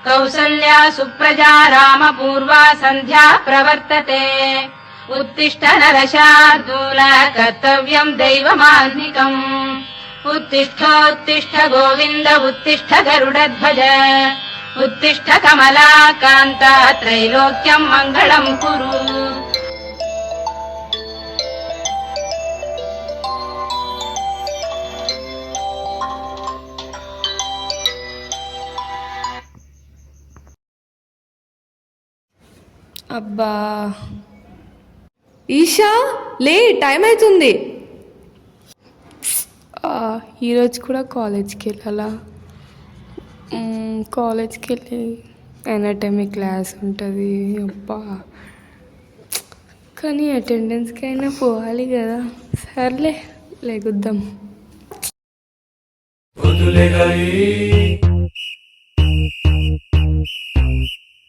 కౌసల్యా సుప్రజా రామ పూర్వా సంధ్యా ప్రవర్తతే उत्तिष्ठ नरशार्दूल कर्तव्यम् दैवमान्निकम् उत्तिष्ठोत्तिष्ठ गोविन्द उत्तिष्ठ गरुडध्वज उत्तिष्ठ कमलाकान्त त्रैलोक्यम् मङ्गलम् कुरु। అబ్బా ఈషా లే, టైం అవుతుంది. ఈరోజు కూడా కాలేజ్కి వెళ్ళాలా? కాలేజ్కి వెళ్ళి ఎనాటమీ క్లాస్ ఉంటుంది. అబ్బా, కానీ అటెండెన్స్కి అయినా పోవాలి కదా. సర్లే లేగుద్దాం.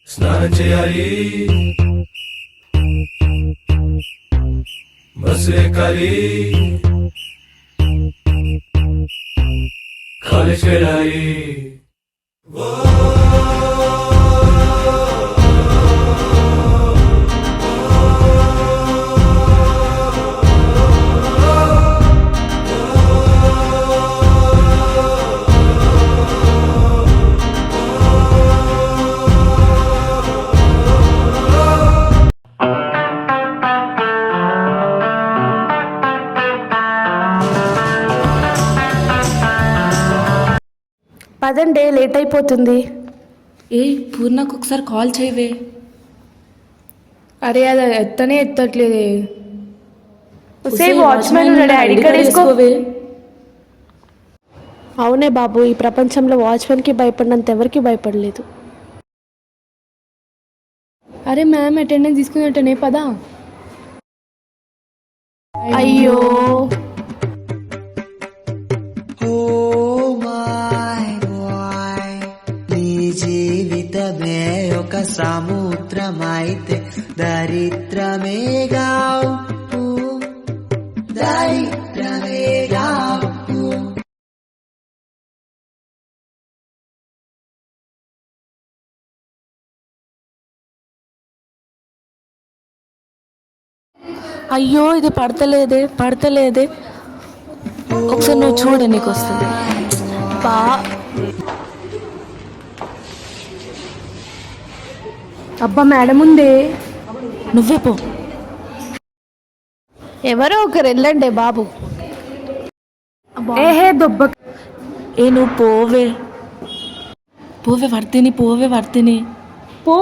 స్నానం చేయాలి, బస్సు ఎక్కాలి, కాలేజ్ వెళ్ళాలి. పదండి, లేట్ అయిపోతుంది. ఏ పూర్ణకు ఒకసారి కాల్ చేయవే. అరే అది ఎత్తట్లేదే. వాచ్మెన్ ఐడి కార్డ్ వేసుకోవే. అవునే బాబు, ఈ ప్రపంచంలో వాచ్మెన్కి భయపడినంత ఎవరికి భయపడలేదు. అరే మ్యామ్ అటెండెన్స్ తీసుకున్నట్టనే పదా. అయ్యో జీవితమే ఒక సముద్రమైతే దరిద్రమేగా దరిద్రమేగా. అయ్యో ఇది పడతలేదే. ఒకసారి నువ్వు చూడు, నీకు వస్తుంది. అబ్బా మేడం ఉందే, నువ్వే పో. ఎవరో ఒకరు వెళ్ళండి బాబు. ఏహే దొబ్బ. నువ్వు పోవే వర్తిని పో.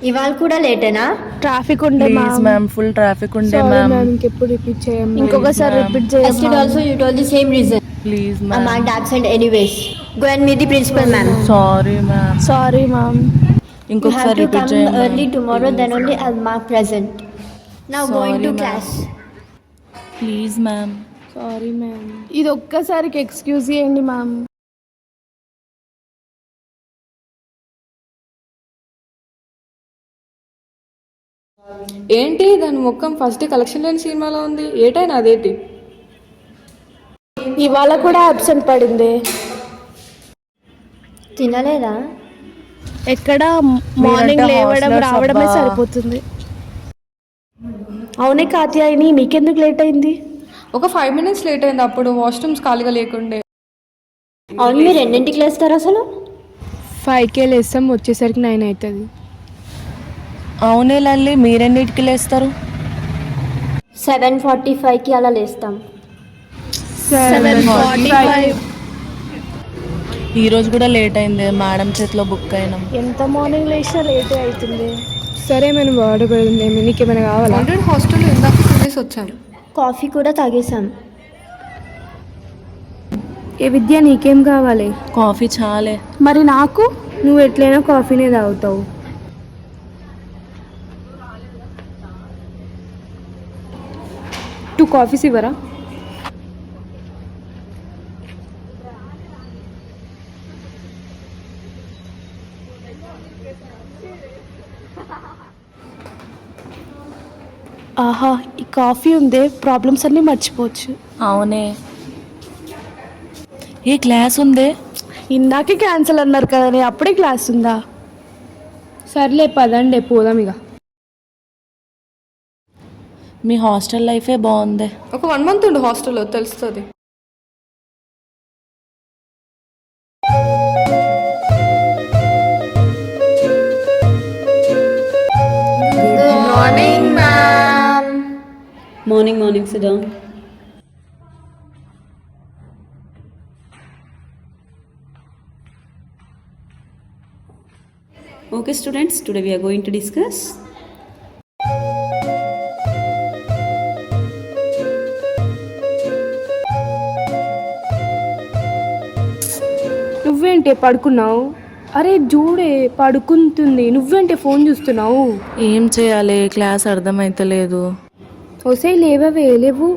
ఇవాళ కూడా లేటేనా? ట్రాఫిక్ ఉండే మ్యామ్, ఫుల్ ట్రాఫిక్ ఉండే మ్యామ్. ఇంకెప్పుడు రిపీట్ చేయం. ఇంకొకసారి రిపీట్ చేయం. Yesterday also you told the same reason. Please I'm ma'am. not absent anyways. Go and meet the principal, ma'am. Sorry ma'am. You ఇంకొకసారి have to రిపీట్ come చేయండి. early tomorrow, then only I'll mark present. Now going to class. Please ma'am. Sorry ma'am. ఇది ఒక్కసారికి excuse చేయండి ma'am. ఏంటి దాని ముఖం first collection లేని సినిమాలో ఉంది. ఏటైనా అదేంటి? ఇవాళ కూడా అబ్సెంట్ పడింది. తినలేదా? ఎక్కడ మార్నింగ్ లేవడం రావడమే సరిపోతుంది. అవునే కాత్యాయని, మీకెందుకు లేట్ అయింది? ఒక 5 minutes లేట్ అయింది. అప్పుడు వాష్రూమ్స్ ఖాళీగా లేకుండే. అవును, మీరు ఎన్నింటికి లేస్తారు అసలు? 5కే లేస్తాం, వచ్చేసరికి 9 అవుతుంది. అవునే లల్లి, మీరెన్నిటికి లేస్తారు? 7:45కి అలా లేస్తాం. 7:45. ఈరోజు కూడా లేట్ అయింది, మేడం చేతిలో బుక్ అయినాం. ఎంత మార్నింగ్ లేచినా లేటే అవుతుంది. సరే మనం వాటర్ పెడుతుంది. నీకు ఏమైనా కావాలా? ఆల్రెడీ హాస్టల్లో ఇందాక తినేసి వచ్చాం. కాఫీ కూడా తాగేసాం. ఏ విద్య, నీకేం కావాలి? కాఫీ చాలే. మరి నాకు? నువ్వు ఎట్లయినా కాఫీనే తాగుతావు. 2 కాఫీస్ ఇవ్వరా? ఆహా, ఈ కాఫీ ఉందే, ప్రాబ్లమ్స్ అన్నీ మర్చిపోవచ్చు. అవునే. ఏ క్లాస్ ఉందే? ఇందాకే క్యాన్సిల్ అన్నారు కదా, అప్పుడే క్లాస్ ఉందా? సర్లే పదండి పోదాం ఇక. మీ హాస్టల్ లైఫే బాగుంది. ఒక 1 month ఉండు హాస్టల్లో, తెలుస్తుంది. Morning, sit down. Okay students, today we are going to discuss నువ్వేంటే పడుకున్నావు? అరే జూడే పడుకుంటుంది, నువ్వేంటే ఫోన్ చూస్తున్నావు? ఏం చేయాలి, క్లాస్ అర్థమైతలేదు. ఒసే లేవవే, లేవు.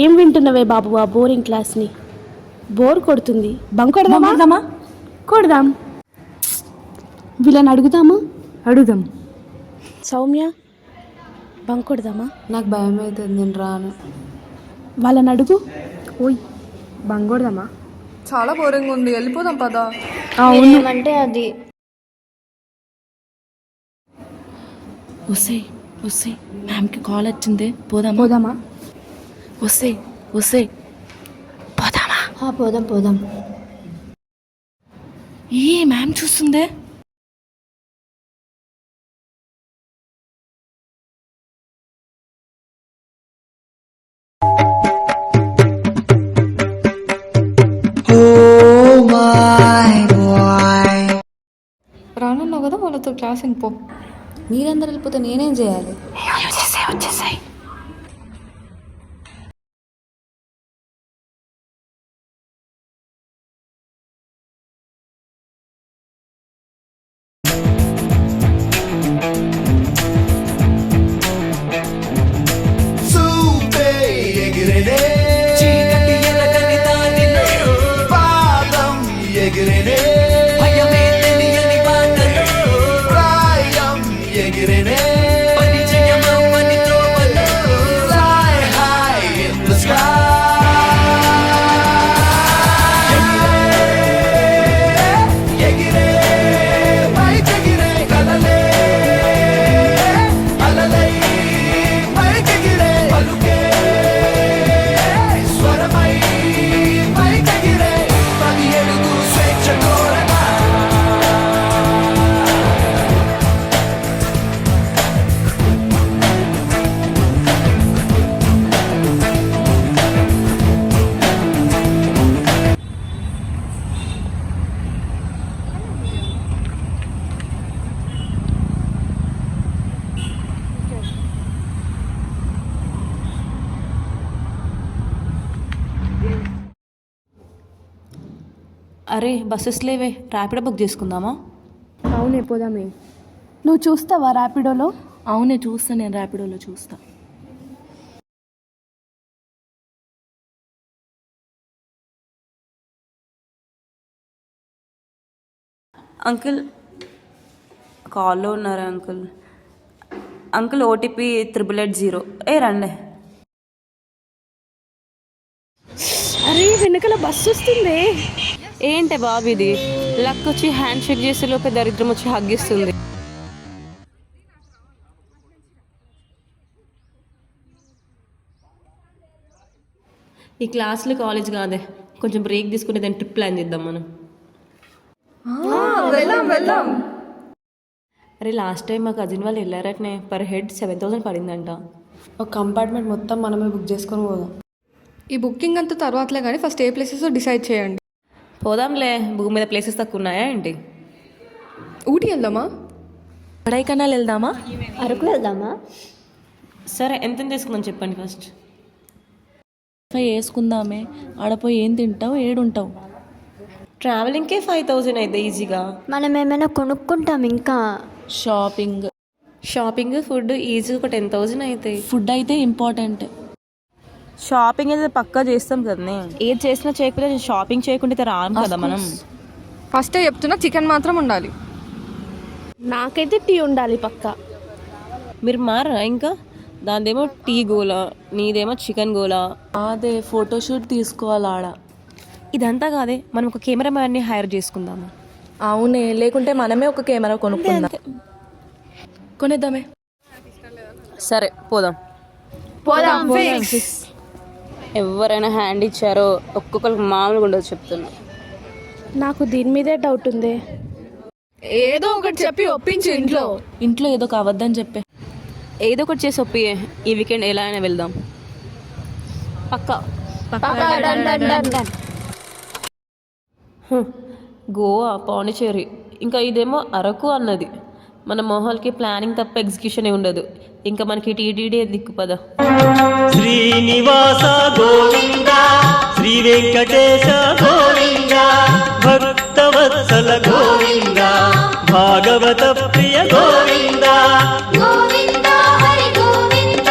ఏం వింటున్నావే బాబు ఆ బోరింగ్ క్లాస్ని? బోర్ కొడుతుంది. బంక్ కొడదామా? కొడదాం. వీళ్ళని అడుగుదామా? అడుగుదాం. సౌమ్య బంక్ కొడదామా? నాకు భయం అవుతుంది, నేను రాను. వాళ్ళని అడుగు. ఓయ్ బంక్ కొడదామా? చాలా బోరింగ్ ఉంది, వెళ్ళిపోదాం పదా. అంటే అది వసే మ్యామ్కి కాల్ వచ్చింది, పోదామా? వసే పోదాం. ఏ మ్యామ్ చూస్తుందే. Oh my boy. రానున్నావు కదా, వాళ్ళతో క్లాస్ ఇంకో. మీరందరూ వెళ్ళిపోతే నేనేం చేయాలి? వచ్చేసాయి. చూపే ఎగిరేనే చీకటి ఎరగని దానిలో పాదం ఎగిరేనే భయమే తెలియని బాటలో ప్రాయం ఎగిరేనే పరిచయమవ్వని త్రోవలో fly high in the sky. ఎగిరే పైకెగిరే కలలే అలలై పైకెగిరే పలుకే స్వరమై పైకెగిరే 10 అడుగు స్వేచ్ఛ కోరగా. అరే బస్సెస్ లేవే, ర్యాపిడో బుక్ చేసుకుందామా? అవునే పోదామే. నువ్వు చూస్తావా ర్యాపిడోలో? అవునే చూస్తా, నేను ర్యాపిడోలో చూస్తా. అంకుల్ కాల్లో ఉన్నారా? Uncle OTP 880. రండి. అరే వెనకాల బస్సు వస్తుంది. ఏంటే బాబు ఇది? లక్ వచ్చి హ్యాండ్ షేక్ చేసే లోపే దరిద్రం వచ్చి హగ్గిస్తుంది. ఈ క్లాస్లో కాలేజ్ కాదే, కొంచెం బ్రేక్ తీసుకుని దాన్ని ట్రిప్ ప్లాన్ చేద్దాం మనం. వెళ్దాం. అరే లాస్ట్ టైం మా కజిన్ వాళ్ళు వెళ్ళారటనే, పర్ హెడ్ 7,000 పడిందంట. ఒక కంపార్ట్మెంట్ మొత్తం మనమే బుక్ చేసుకొని పోదాం. ఈ బుకింగ్ అంతా తర్వాతలే కానీ ఫస్ట్ ఏ ప్లేసెస్ డిసైడ్ చేయండి. పోదాంలే, భూమి మీద ప్లేసెస్ తక్కువ ఉన్నాయా ఏంటి? ఊటీ వెళ్దామా? కొడైకెనాల్ వెళ్దామా? అరకు వెళ్దామా? సరే ఎంత తీసుకుందాం చెప్పండి ఫస్ట్. వేసుకుందామే. ఆడపోయి ఏం తింటావు, ఏడుంటావు? ట్రావెలింగ్కే 5,000 అయితే ఈజీగా. మనం ఏమైనా కొనుక్కుంటాం ఇంకా. షాపింగ్ ఫుడ్ ఈజీగా ఒక 10,000 అవుతాయి. ఫుడ్ అయితే ఇంపార్టెంట్. షాపింగ్ అయితే పక్కా చేస్తాం కదనే. ఏది చేసినా చేయకపోతే షాపింగ్ చేయకుండా రాము కదా మనం. ఫస్టే చెప్తున్నా, చికెన్ మాత్రం ఉండాలి. నాకైతే టీ ఉండాలి పక్కా. మీరు మారా ఇంకా దానిదేమో టీ గోలా, నీదేమో చికెన్ గోలా. అదే ఫోటోషూట్ తీసుకోవాలి ఆడ. ఇదంతా కాదే, మనం ఒక కెమెరామ్యాన్ని హైర్ చేసుకుందాము. అవునే, లేకుంటే మనమే ఒక కెమెరా కొనుక్కుందాం. కొనేద్దామే. సరే పోదాం. ఎవరైనా హ్యాండ్ ఇచ్చారో ఒక్కొక్కరికి మామూలుగా ఉండదు చెప్తున్నా. నాకు దీని మీదే డౌట్ ఉంది. ఏదో ఒకటి చెప్పి ఒప్పించు ఇంట్లో. ఇంట్లో ఏదో కావద్దని చెప్పే. ఏదో ఒకటి చేసి ఒప్పియే, ఈ వీకెండ్ ఎలా అయినా వెళ్దాం. పక్కా. గోవా, పాండిచేరి, ఇంకా ఇదేమో అరకు అన్నది. మన మొహాల్కి ప్లానింగ్ తప్ప ఎగ్జిక్యూషన్ ఉండదు. ఇంకా మనకి టీటీడీ దిక్కు పద. శ్రీనివాస గోవింద, శ్రీ వెంకటేశ గోవింద, భక్తవత్సల గోవింద, భాగవత ప్రియ గోవింద. గోవింద హరి గోవింద.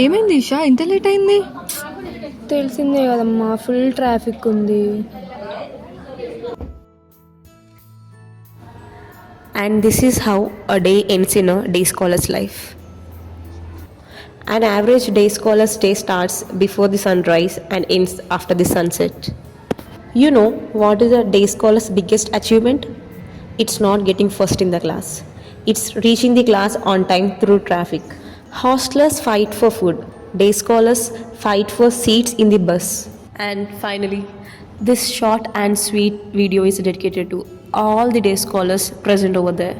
ఏమైంది ఈషా, ఇంత లేట్ అయింది? తెలిసిందే కదమ్మా, ఫుల్ ట్రాఫిక్ ఉంది. And this is how a day ends in a day scholar's life. An average day scholar's day starts before the sunrise and ends after the sunset. You know what is a day scholar's biggest achievement? It's not getting first in the class. It's reaching the class on time through traffic. Hostlers fight for food. Day scholars fight for seats in the bus. And finally, this short and sweet video is dedicated to all the day scholars present over there.